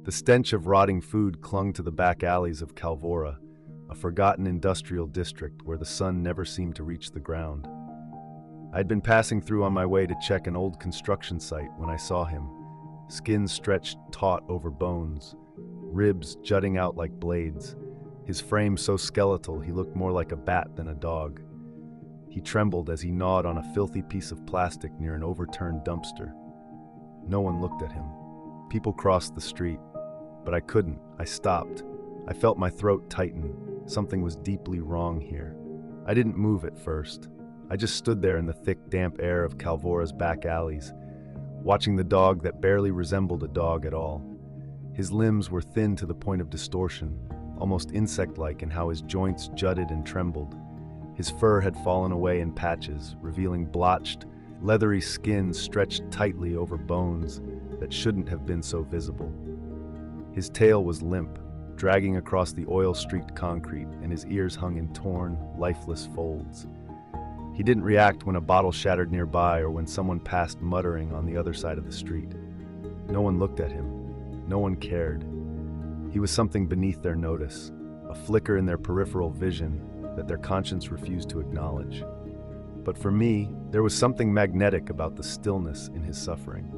The stench of rotting food clung to the back alleys of Calvora, a forgotten industrial district where the sun never seemed to reach the ground. I'd been passing through on my way to check an old construction site when I saw him, skin stretched taut over bones, ribs jutting out like blades, his frame so skeletal he looked more like a bat than a dog. He trembled as he gnawed on a filthy piece of plastic near an overturned dumpster. No one looked at him. People crossed the street, but I couldn't. I stopped. I felt my throat tighten. Something was deeply wrong here. I didn't move at first. I just stood there in the thick, damp air of Calvora's back alleys, watching the dog that barely resembled a dog at all. His limbs were thin to the point of distortion, almost insect-like in how his joints jutted and trembled. His fur had fallen away in patches, revealing blotched, leathery skin stretched tightly over bones that shouldn't have been so visible. His tail was limp, dragging across the oil-streaked concrete, and his ears hung in torn, lifeless folds. He didn't react when a bottle shattered nearby or when someone passed muttering on the other side of the street. No one looked at him. No one cared. He was something beneath their notice, a flicker in their peripheral vision that their conscience refused to acknowledge. But for me, there was something magnetic about the stillness in his suffering.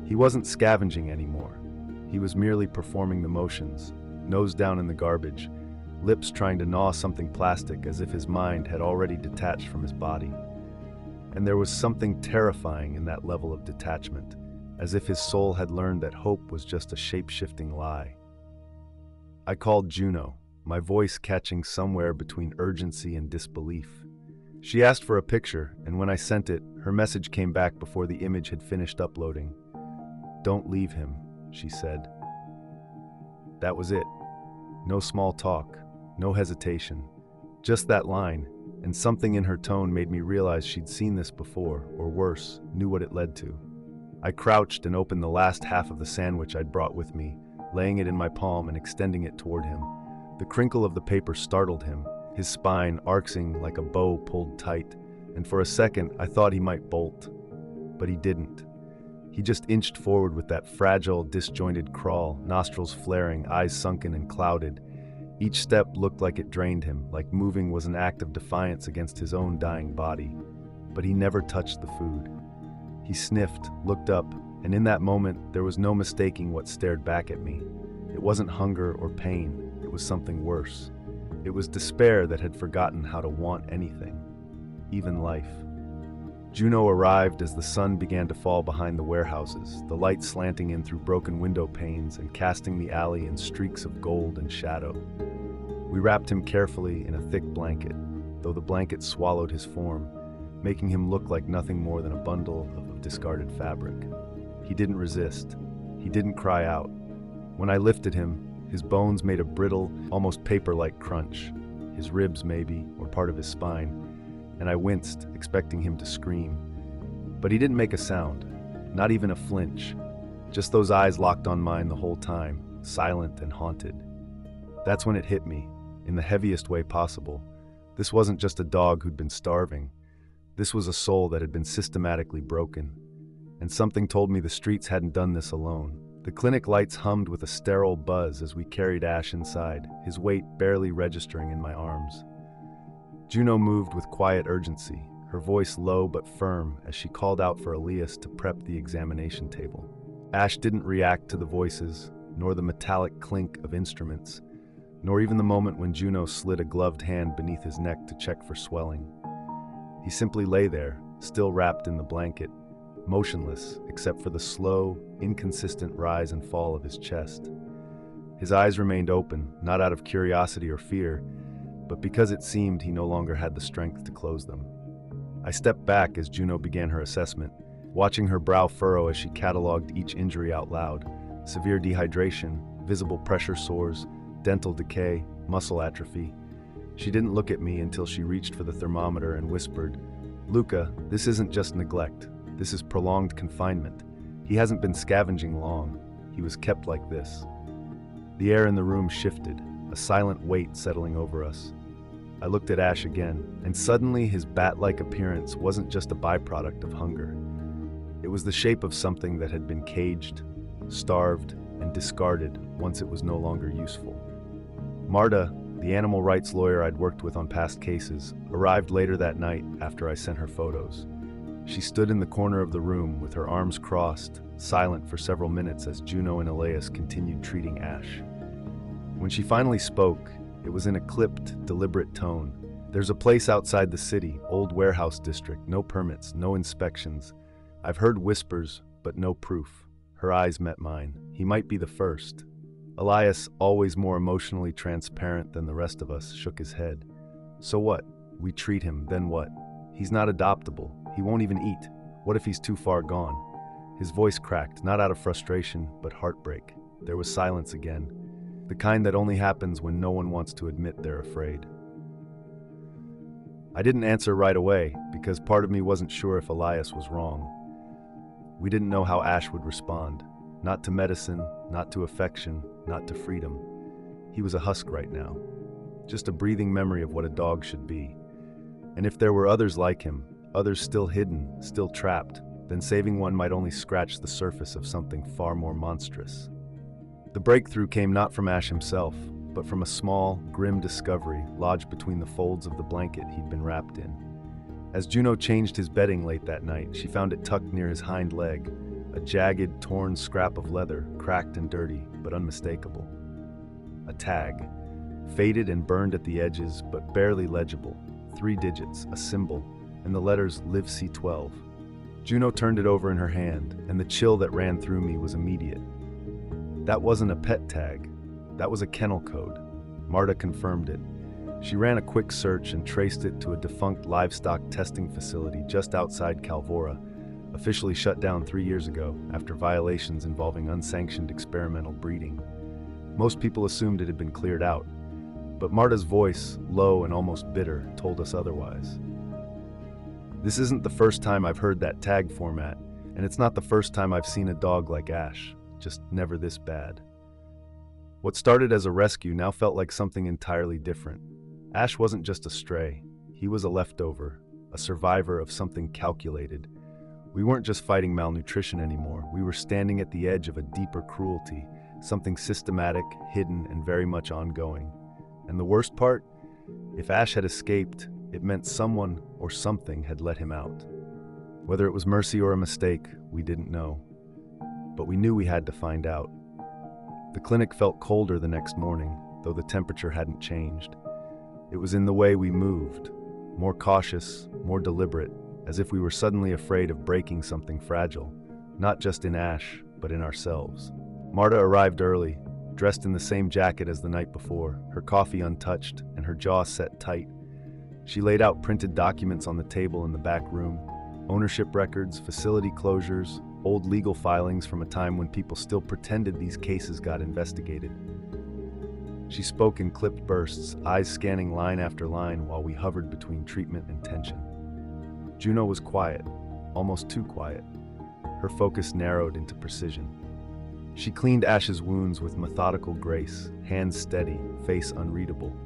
He wasn't scavenging anymore. He was merely performing the motions, nose down in the garbage, lips trying to gnaw something plastic as if his mind had already detached from his body. And there was something terrifying in that level of detachment, as if his soul had learned that hope was just a shape-shifting lie. I called Juno, my voice catching somewhere between urgency and disbelief. She asked for a picture, and when I sent it, her message came back before the image had finished uploading. "Don't leave him," she said. That was it. No small talk, no hesitation. Just that line, and something in her tone made me realize she'd seen this before, or worse, knew what it led to. I crouched and opened the last half of the sandwich I'd brought with me, laying it in my palm and extending it toward him. The crinkle of the paper startled him, his spine arcing like a bow pulled tight, and for a second I thought he might bolt. But he didn't. He just inched forward with that fragile, disjointed crawl, nostrils flaring, eyes sunken and clouded. Each step looked like it drained him, like moving was an act of defiance against his own dying body. But he never touched the food. He sniffed, looked up, and in that moment, there was no mistaking what stared back at me. It wasn't hunger or pain. It was something worse. It was despair that had forgotten how to want anything, even life. Juno arrived as the sun began to fall behind the warehouses, the light slanting in through broken window panes and casting the alley in streaks of gold and shadow. We wrapped him carefully in a thick blanket, though the blanket swallowed his form, making him look like nothing more than a bundle of discarded fabric. He didn't resist. He didn't cry out. When I lifted him, his bones made a brittle, almost paper-like crunch. His ribs, maybe, or part of his spine, and I winced, expecting him to scream. But he didn't make a sound, not even a flinch. Just those eyes locked on mine the whole time, silent and haunted. That's when it hit me, in the heaviest way possible. This wasn't just a dog who'd been starving. This was a soul that had been systematically broken. And something told me the streets hadn't done this alone. The clinic lights hummed with a sterile buzz as we carried Ash inside, his weight barely registering in my arms. Juno moved with quiet urgency, her voice low but firm as she called out for Elias to prep the examination table. Ash didn't react to the voices, nor the metallic clink of instruments, nor even the moment when Juno slid a gloved hand beneath his neck to check for swelling. He simply lay there, still wrapped in the blanket, motionless except for the slow, inconsistent rise and fall of his chest. His eyes remained open, not out of curiosity or fear, but because it seemed he no longer had the strength to close them. I stepped back as Juno began her assessment, watching her brow furrow as she cataloged each injury out loud: severe dehydration, visible pressure sores, dental decay, muscle atrophy. She didn't look at me until she reached for the thermometer and whispered, "Luca, this isn't just neglect. This is prolonged confinement. He hasn't been scavenging long. He was kept like this." The air in the room shifted, a silent weight settling over us. I looked at Ash again, and suddenly his bat-like appearance wasn't just a byproduct of hunger. It was the shape of something that had been caged, starved, and discarded once it was no longer useful. Marta, the animal rights lawyer I'd worked with on past cases, arrived later that night after I sent her photos. She stood in the corner of the room with her arms crossed, silent for several minutes as Juno and Elias continued treating Ash. When she finally spoke, it was in a clipped, deliberate tone. "There's a place outside the city, old warehouse district, no permits, no inspections. I've heard whispers, but no proof." Her eyes met mine. He might be the first. Elias, always more emotionally transparent than the rest of us, shook his head. "So what? We treat him, then what? He's not adoptable. He won't even eat. What if he's too far gone?" His voice cracked, not out of frustration, but heartbreak. There was silence again, the kind that only happens when no one wants to admit they're afraid. I didn't answer right away, because part of me wasn't sure if Elias was wrong. We didn't know how Ash would respond. Not to medicine, not to affection, not to freedom. He was a husk right now. Just a breathing memory of what a dog should be. And if there were others like him, others still hidden, still trapped, then saving one might only scratch the surface of something far more monstrous. The breakthrough came not from Ash himself, but from a small, grim discovery lodged between the folds of the blanket he'd been wrapped in. As Juno changed his bedding late that night, she found it tucked near his hind leg, a jagged, torn scrap of leather, cracked and dirty, but unmistakable. A tag, faded and burned at the edges, but barely legible. 3 digits, a symbol, and the letters Live C12. Juno turned it over in her hand, and the chill that ran through me was immediate. That wasn't a pet tag. That was a kennel code. Marta confirmed it. She ran a quick search and traced it to a defunct livestock testing facility just outside Calvora, officially shut down 3 years ago after violations involving unsanctioned experimental breeding. Most people assumed it had been cleared out, but Marta's voice, low and almost bitter, told us otherwise. "This isn't the first time I've heard that tag format, and it's not the first time I've seen a dog like Ash, just never this bad." What started as a rescue now felt like something entirely different. Ash wasn't just a stray. He was a leftover, a survivor of something calculated. We weren't just fighting malnutrition anymore. We were standing at the edge of a deeper cruelty, something systematic, hidden, and very much ongoing. And the worst part? If Ash had escaped, it meant someone or something had let him out. Whether it was mercy or a mistake, we didn't know. But we knew we had to find out. The clinic felt colder the next morning, though the temperature hadn't changed. It was in the way we moved, more cautious, more deliberate, as if we were suddenly afraid of breaking something fragile, not just in Ash, but in ourselves. Marta arrived early, dressed in the same jacket as the night before, her coffee untouched and her jaw set tight. She laid out printed documents on the table in the back room, ownership records, facility closures, old legal filings from a time when people still pretended these cases got investigated. She spoke in clipped bursts, eyes scanning line after line while we hovered between treatment and tension. Juno was quiet, almost too quiet. Her focus narrowed into precision. She cleaned Ash's wounds with methodical grace, hands steady, face unreadable.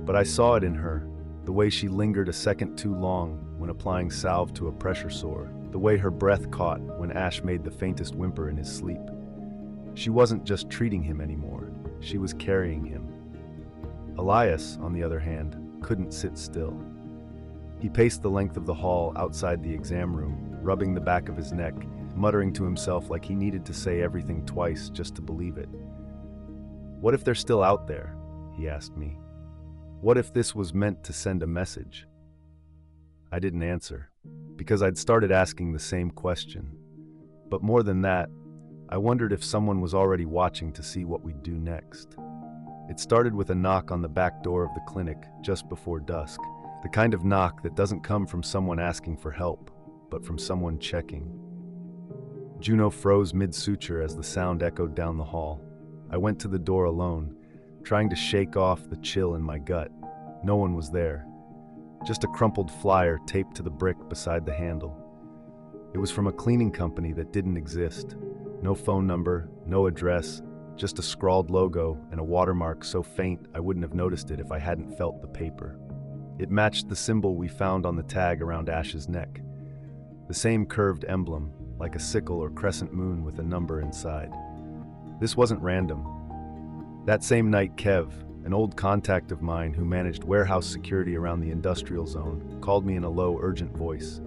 But I saw it in her, the way she lingered a second too long when applying salve to a pressure sore, the way her breath caught when Ash made the faintest whimper in his sleep. She wasn't just treating him anymore, she was carrying him. Elias, on the other hand, couldn't sit still. He paced the length of the hall outside the exam room, rubbing the back of his neck, muttering to himself like he needed to say everything twice just to believe it. "What if they're still out there?" he asked me. "What if this was meant to send a message?" I didn't answer, because I'd started asking the same question. But more than that, I wondered if someone was already watching to see what we'd do next. It started with a knock on the back door of the clinic just before dusk, the kind of knock that doesn't come from someone asking for help, but from someone checking. Juno froze mid-suture as the sound echoed down the hall. I went to the door alone, trying to shake off the chill in my gut. No one was there. Just a crumpled flyer taped to the brick beside the handle. It was from a cleaning company that didn't exist. No phone number, no address, just a scrawled logo and a watermark so faint I wouldn't have noticed it if I hadn't felt the paper. It matched the symbol we found on the tag around Ash's neck. The same curved emblem, like a sickle or crescent moon with a number inside. This wasn't random. That same night, Kev, an old contact of mine who managed warehouse security around the industrial zone, called me in a low, urgent voice.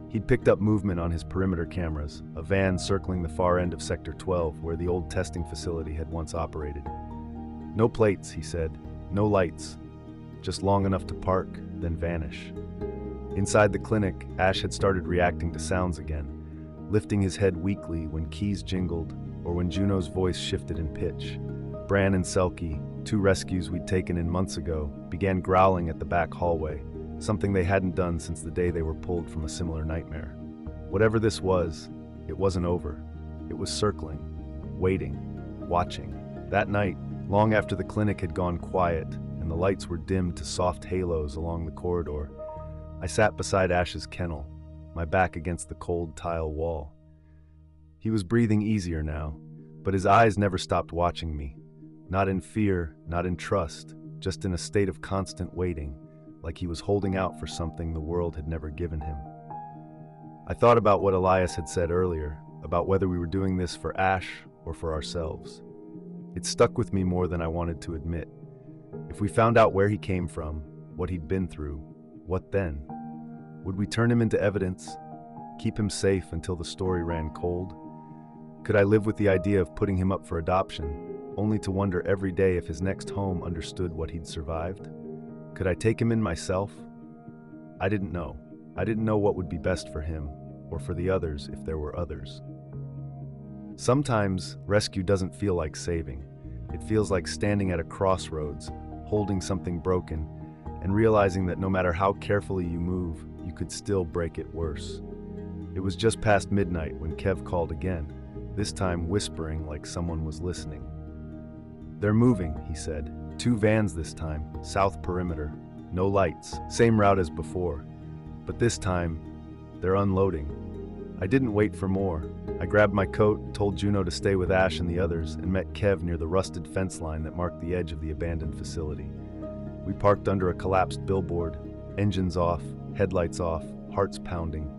He'd picked up movement on his perimeter cameras, a van circling the far end of Sector 12 where the old testing facility had once operated. No plates, he said, no lights, just long enough to park, then vanish. Inside the clinic, Ash had started reacting to sounds again, lifting his head weakly when keys jingled or when Juno's voice shifted in pitch. Bran and Selkie, two rescues we'd taken in months ago, began growling at the back hallway, something they hadn't done since the day they were pulled from a similar nightmare. Whatever this was, it wasn't over. It was circling, waiting, watching. That night, long after the clinic had gone quiet and the lights were dimmed to soft halos along the corridor, I sat beside Ash's kennel, my back against the cold tile wall. He was breathing easier now, but his eyes never stopped watching me. Not in fear, not in trust, just in a state of constant waiting, like he was holding out for something the world had never given him. I thought about what Elias had said earlier, about whether we were doing this for Ash or for ourselves. It stuck with me more than I wanted to admit. If we found out where he came from, what he'd been through, what then? Would we turn him into evidence, keep him safe until the story ran cold? Could I live with the idea of putting him up for adoption, only to wonder every day if his next home understood what he'd survived? Could I take him in myself? I didn't know. I didn't know what would be best for him, or for the others if there were others. Sometimes, rescue doesn't feel like saving. It feels like standing at a crossroads, holding something broken, and realizing that no matter how carefully you move, you could still break it worse. It was just past midnight when Kev called again, this time whispering like someone was listening. "They're moving," he said. "2 vans this time, south perimeter. No lights, same route as before. But this time, they're unloading." I didn't wait for more. I grabbed my coat, told Juno to stay with Ash and the others, and met Kev near the rusted fence line that marked the edge of the abandoned facility. We parked under a collapsed billboard, engines off, headlights off, hearts pounding.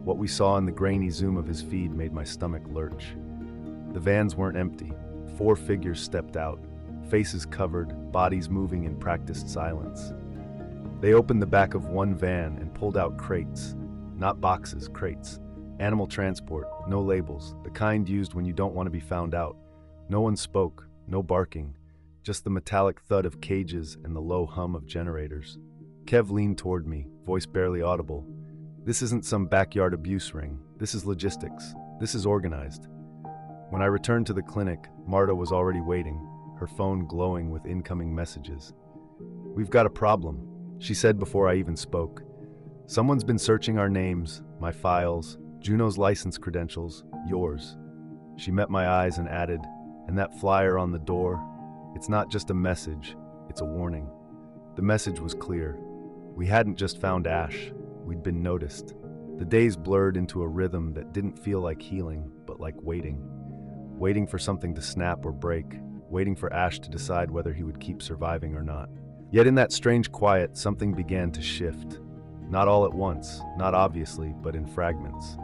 What we saw in the grainy zoom of his feed made my stomach lurch. The vans weren't empty. 4 figures stepped out, faces covered, bodies moving in practiced silence. They opened the back of one van and pulled out crates. Not boxes, crates. Animal transport, no labels, the kind used when you don't want to be found out. No one spoke, no barking, just the metallic thud of cages and the low hum of generators. Kev leaned toward me, voice barely audible. "This isn't some backyard abuse ring. This is logistics. This is organized." When I returned to the clinic, Marta was already waiting, her phone glowing with incoming messages. "We've got a problem," she said before I even spoke. "Someone's been searching our names, my files, Juno's license credentials, yours." She met my eyes and added, "And that flyer on the door? It's not just a message, it's a warning." The message was clear. We hadn't just found Ash, we'd been noticed. The days blurred into a rhythm that didn't feel like healing, but like waiting. Waiting for something to snap or break, waiting for Ash to decide whether he would keep surviving or not. Yet in that strange quiet, something began to shift. Not all at once, not obviously, but in fragments.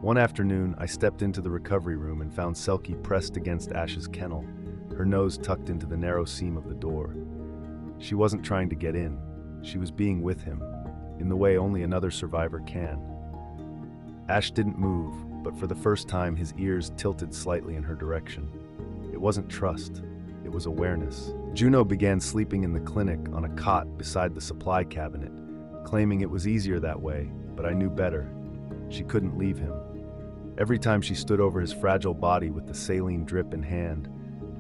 One afternoon, I stepped into the recovery room and found Selkie pressed against Ash's kennel, her nose tucked into the narrow seam of the door. She wasn't trying to get in. She was being with him, in the way only another survivor can. Ash didn't move, but for the first time his ears tilted slightly in her direction. It wasn't trust, it was awareness. Juno began sleeping in the clinic on a cot beside the supply cabinet, claiming it was easier that way, but I knew better. She couldn't leave him. Every time she stood over his fragile body with the saline drip in hand,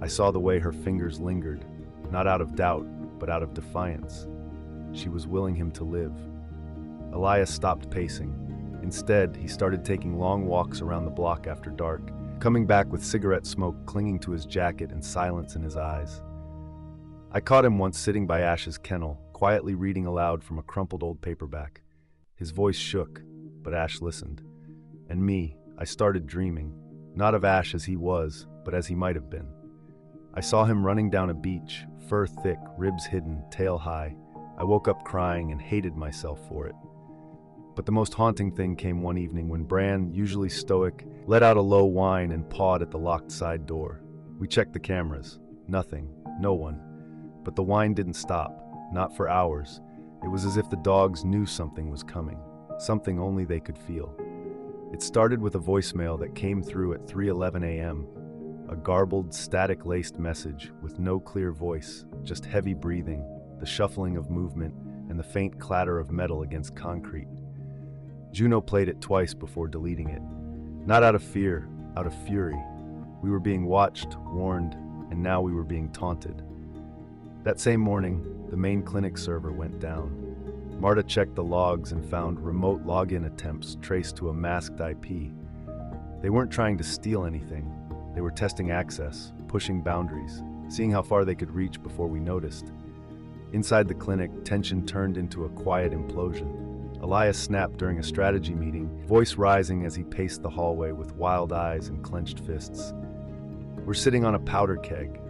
I saw the way her fingers lingered, not out of doubt, but out of defiance. She was willing him to live. Elias stopped pacing. Instead, he started taking long walks around the block after dark, coming back with cigarette smoke clinging to his jacket and silence in his eyes. I caught him once sitting by Ash's kennel, quietly reading aloud from a crumpled old paperback. His voice shook, but Ash listened. And me, I started dreaming, not of Ash as he was, but as he might have been. I saw him running down a beach, fur thick, ribs hidden, tail high. I woke up crying and hated myself for it. But the most haunting thing came one evening when Bran, usually stoic, let out a low whine and pawed at the locked side door. We checked the cameras. Nothing. No one. But the whine didn't stop. Not for hours. It was as if the dogs knew something was coming. Something only they could feel. It started with a voicemail that came through at 3:11 a.m. A garbled, static-laced message with no clear voice, just heavy breathing, the shuffling of movement, and the faint clatter of metal against concrete. Juno played it twice before deleting it. Not out of fear, out of fury. We were being watched, warned, and now we were being taunted. That same morning, the main clinic server went down. Marta checked the logs and found remote login attempts traced to a masked IP. They weren't trying to steal anything. They were testing access, pushing boundaries, seeing how far they could reach before we noticed. Inside the clinic, tension turned into a quiet implosion. Elias snapped during a strategy meeting, voice rising as he paced the hallway with wild eyes and clenched fists. We're sitting on a powder keg.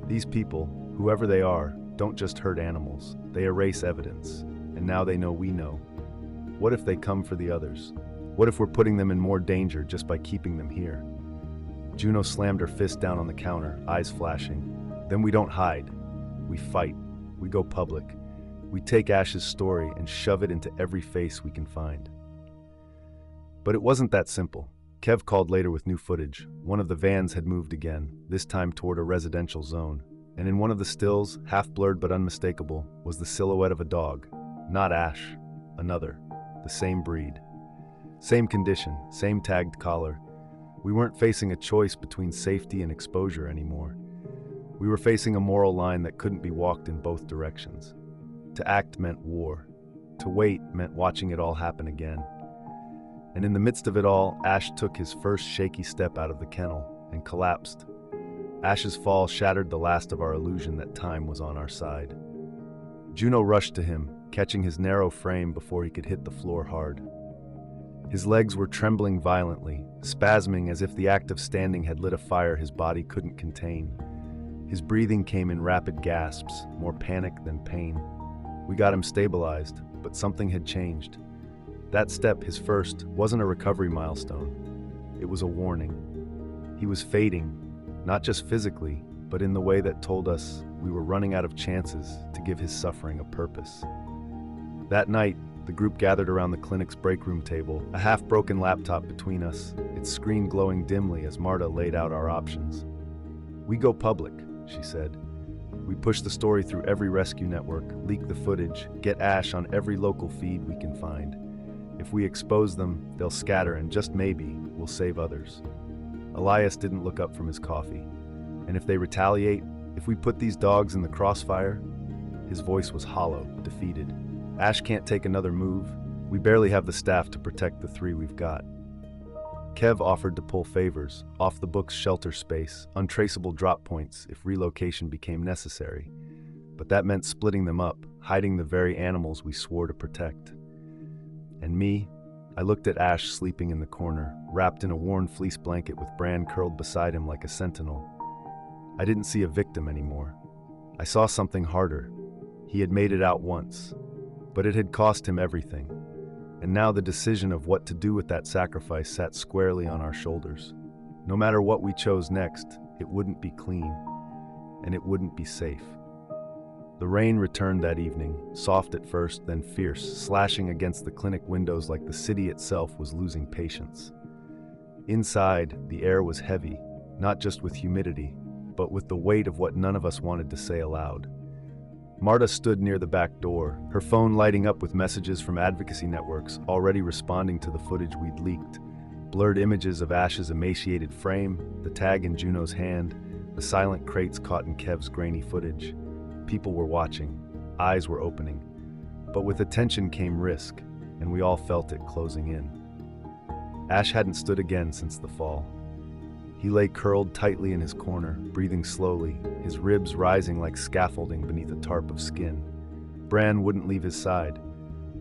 These people, whoever they are, don't just hurt animals. They erase evidence. And now they know we know. What if they come for the others? What if we're putting them in more danger just by keeping them here? Juno slammed her fist down on the counter, eyes flashing. Then we don't hide. We fight. We go public. We take Ash's story and shove it into every face we can find. But it wasn't that simple. Kev called later with new footage. One of the vans had moved again, this time toward a residential zone. And in one of the stills, half-blurred but unmistakable, was the silhouette of a dog. Not Ash. Another. The same breed. Same condition, same tagged collar. We weren't facing a choice between safety and exposure anymore. We were facing a moral line that couldn't be walked in both directions. To act meant war. To wait meant watching it all happen again. And in the midst of it all, Ash took his first shaky step out of the kennel and collapsed. Ash's fall shattered the last of our illusion that time was on our side. Juno rushed to him, catching his narrow frame before he could hit the floor hard. His legs were trembling violently, spasming as if the act of standing had lit a fire his body couldn't contain. His breathing came in rapid gasps, more panic than pain. We got him stabilized, but something had changed. That step, his first, wasn't a recovery milestone. It was a warning. He was fading, not just physically, but in the way that told us we were running out of chances to give his suffering a purpose. That night, the group gathered around the clinic's break room table, a half-broken laptop between us, its screen glowing dimly as Marta laid out our options. "We go public," she said. "We push the story through every rescue network, leak the footage, get Ash on every local feed we can find. If we expose them, they'll scatter and just maybe, we'll save others." Elias didn't look up from his coffee. "And if they retaliate, if we put these dogs in the crossfire?" His voice was hollow, defeated. "Ash can't take another move. We barely have the staff to protect the 3 we've got." Kev offered to pull favors, off-the-books shelter space, untraceable drop points if relocation became necessary. But that meant splitting them up, hiding the very animals we swore to protect. And me, I looked at Ash sleeping in the corner, wrapped in a worn fleece blanket with Bran curled beside him like a sentinel. I didn't see a victim anymore. I saw something harder. He had made it out once, but it had cost him everything. And now the decision of what to do with that sacrifice sat squarely on our shoulders. No matter what we chose next, it wouldn't be clean, and it wouldn't be safe. The rain returned that evening, soft at first, then fierce, slashing against the clinic windows like the city itself was losing patience. Inside, the air was heavy, not just with humidity, but with the weight of what none of us wanted to say aloud. Marta stood near the back door, her phone lighting up with messages from advocacy networks already responding to the footage we'd leaked. Blurred images of Ash's emaciated frame, the tag in Juno's hand, the silent crates caught in Kev's grainy footage. People were watching, eyes were opening. But with attention came risk, and we all felt it closing in. Ash hadn't stood again since the fall. He lay curled tightly in his corner, breathing slowly, his ribs rising like scaffolding beneath a tarp of skin. Bran wouldn't leave his side.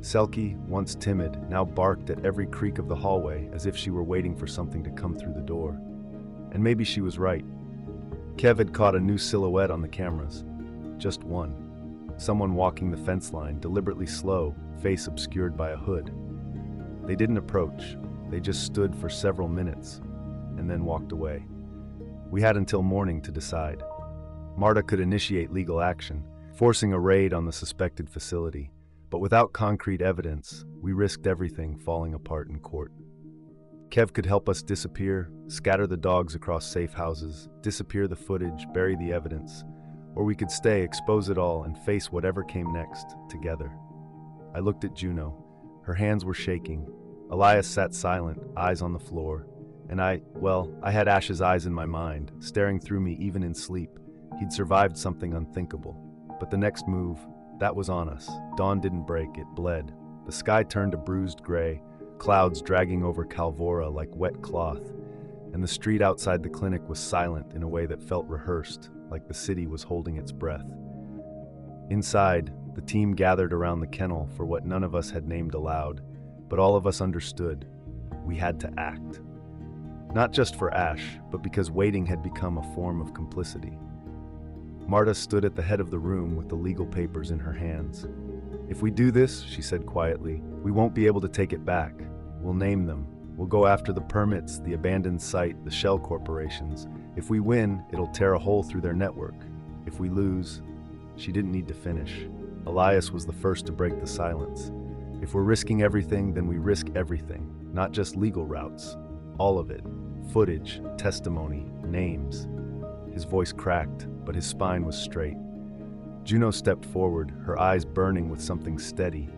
Selkie, once timid, now barked at every creak of the hallway as if she were waiting for something to come through the door. And maybe she was right. Kev had caught a new silhouette on the cameras. Just one. Someone walking the fence line, deliberately slow, face obscured by a hood. They didn't approach. They just stood for several minutes, and then walked away. We had until morning to decide. Marta could initiate legal action, forcing a raid on the suspected facility, but without concrete evidence, we risked everything falling apart in court. Kev could help us disappear, scatter the dogs across safe houses, disappear the footage, bury the evidence, or we could stay, expose it all, and face whatever came next, together. I looked at Juno. Her hands were shaking. Elias sat silent, eyes on the floor. And I had Ash's eyes in my mind, staring through me even in sleep. He'd survived something unthinkable. But the next move, that was on us. Dawn didn't break, it bled. The sky turned a bruised gray, clouds dragging over Calvora like wet cloth, and the street outside the clinic was silent in a way that felt rehearsed, like the city was holding its breath. Inside, the team gathered around the kennel for what none of us had named aloud, but all of us understood. We had to act. Not just for Ash, but because waiting had become a form of complicity. Marta stood at the head of the room with the legal papers in her hands. "If we do this," she said quietly, "we won't be able to take it back. We'll name them. We'll go after the permits, the abandoned site, the shell corporations. If we win, it'll tear a hole through their network. If we lose..." She didn't need to finish. Elias was the first to break the silence. "If we're risking everything, then we risk everything. Not just legal routes. All of it. Footage, testimony, names." His voice cracked, but his spine was straight. Juno stepped forward, her eyes burning with something steady.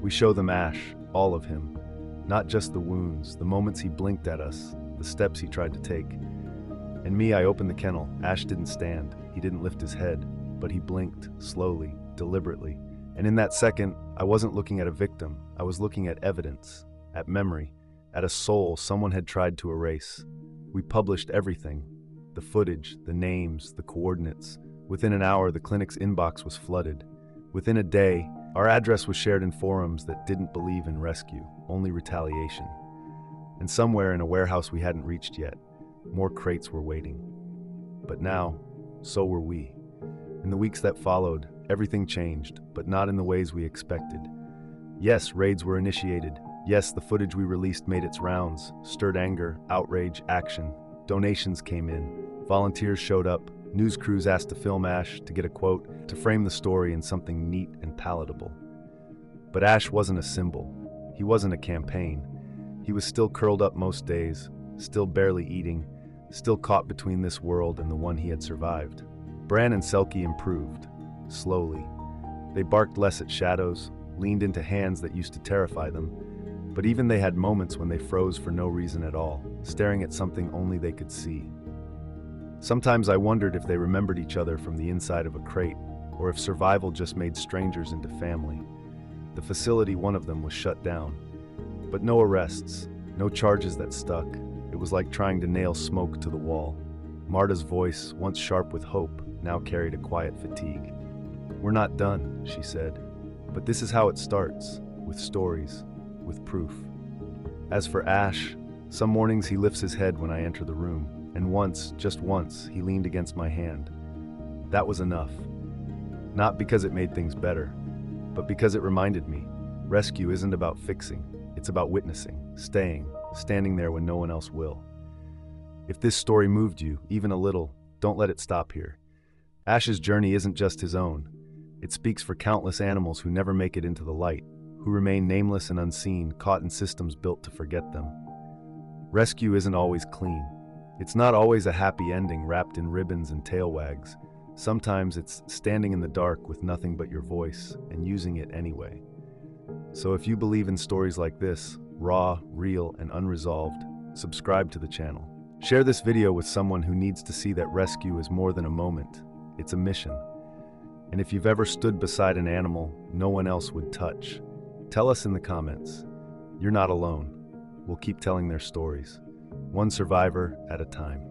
"We show them Ash, all of him. Not just the wounds, the moments he blinked at us, the steps he tried to take. And me, I opened the kennel. Ash didn't stand. He didn't lift his head, but he blinked, slowly, deliberately. And in that second, I wasn't looking at a victim. I was looking at evidence, at memory, at a soul someone had tried to erase. We published everything. The footage, the names, the coordinates. Within an hour, the clinic's inbox was flooded. Within a day, our address was shared in forums that didn't believe in rescue, only retaliation. And somewhere in a warehouse we hadn't reached yet, more crates were waiting. But now, so were we. In the weeks that followed, everything changed, but not in the ways we expected. Yes, raids were initiated. Yes, the footage we released made its rounds, stirred anger, outrage, action. Donations came in. Volunteers showed up. News crews asked to film Ash, to get a quote, to frame the story in something neat and palatable. But Ash wasn't a symbol. He wasn't a campaign. He was still curled up most days, still barely eating, still caught between this world and the one he had survived. Bran and Selkie improved, slowly. They barked less at shadows, leaned into hands that used to terrify them, but even they had moments when they froze for no reason at all, staring at something only they could see. Sometimes I wondered if they remembered each other from the inside of a crate, or if survival just made strangers into family. The facility, one of them, was shut down. But no arrests, no charges that stuck. It was like trying to nail smoke to the wall. Marta's voice, once sharp with hope, now carried a quiet fatigue. "We're not done," she said. "But this is how it starts, with stories, with proof." As for Ash, some mornings he lifts his head when I enter the room. And once, just once, he leaned against my hand. That was enough. Not because it made things better, but because it reminded me, rescue isn't about fixing, it's about witnessing, standing there when no one else will. If this story moved you, even a little, don't let it stop here. Ash's journey isn't just his own. It speaks for countless animals who never make it into the light, who remain nameless and unseen, caught in systems built to forget them. Rescue isn't always clean. It's not always a happy ending wrapped in ribbons and tail wags. Sometimes it's standing in the dark with nothing but your voice and using it anyway. So if you believe in stories like this, raw, real, and unresolved, subscribe to the channel. Share this video with someone who needs to see that rescue is more than a moment. It's a mission. And if you've ever stood beside an animal no one else would touch, tell us in the comments. You're not alone. We'll keep telling their stories, one survivor at a time.